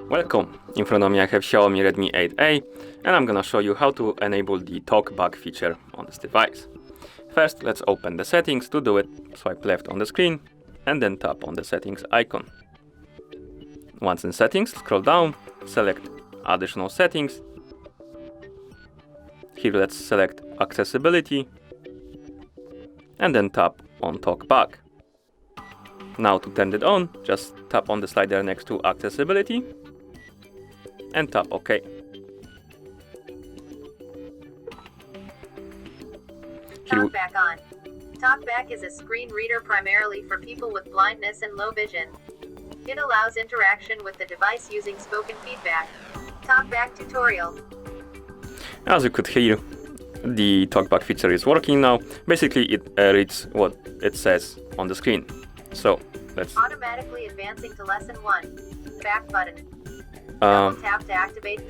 Welcome! In front of me I have Xiaomi Redmi 8A and I'm gonna show you how to enable the TalkBack feature on this device. First, let's open the settings. To do it, swipe left on the screen and then tap on the settings icon. Once in settings, scroll down, select additional settings. Here let's select accessibility and then tap on TalkBack. Now to turn it on, just tap on the slider next to accessibility and tap OK. TalkBack on. TalkBack is a screen reader primarily for people with blindness and low vision. It allows interaction with the device using spoken feedback. TalkBack tutorial. As you could hear, the TalkBack feature is working now. Basically, it reads what it says on the screen. So let's automatically advancing to lesson 1. Back button. Double tap to activate.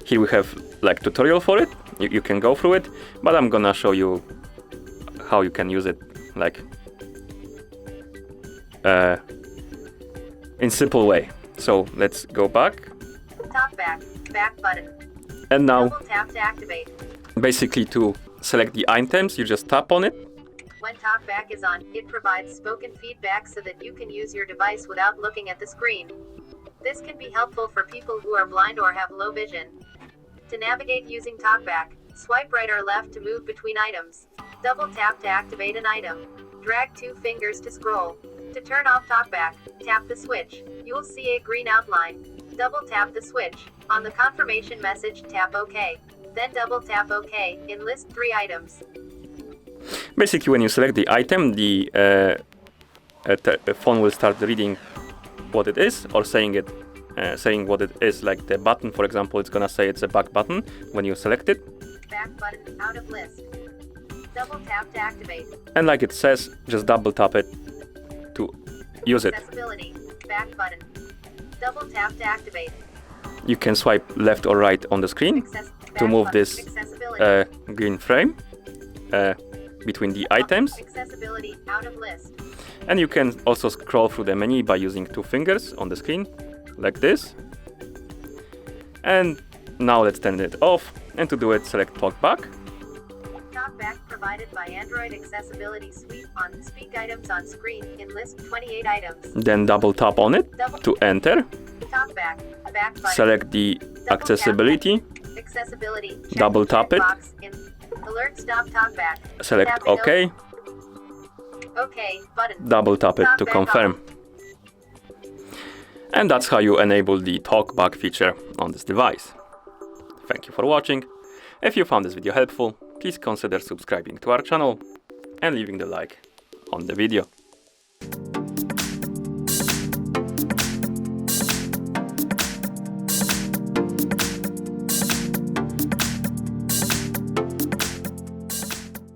Here we have like tutorial for it. You can go through it, but I'm gonna show you how you can use it like in simple way. So let's go back. TalkBack, back button. And now double tap to activate. Basically to select the items, you just tap on it. When TalkBack is on, it provides spoken feedback so that you can use your device without looking at the screen. This can be helpful for people who are blind or have low vision. To navigate using TalkBack, swipe right or left to move between items. Double tap to activate an item. Drag 2 fingers to scroll. To turn off TalkBack, tap the switch. You will see a green outline. Double tap the switch. On the confirmation message, tap OK. Then double tap OK. Enlist 3 items. Basically, when you select the item, the phone will start reading what it is or saying what it is. Like the button, for example, it's gonna say it's a back button when you select it. Back button out of list. Double tap to activate. And like it says, just double tap it to use it. Accessibility. Back button. Double tap to activate. You can swipe left or right on the screen to move this green frame between the items. Accessibility out of list. And you can also scroll through the menu by using 2 fingers on the screen, like this. And now let's turn it off. And to do it, select TalkBack. TalkBack provided by Android Accessibility Suite on Speak Items on Screen. Enlist 28 items. Then double tap on it to enter. TalkBack, back button. Select the accessibility. Accessibility. Double tap it. Alert stop TalkBack. Select Tapping OK. OK button. Double tap it to confirm. And that's how you enable the TalkBack feature on this device. Thank you for watching. If you found this video helpful, please consider subscribing to our channel and leaving the like on the video.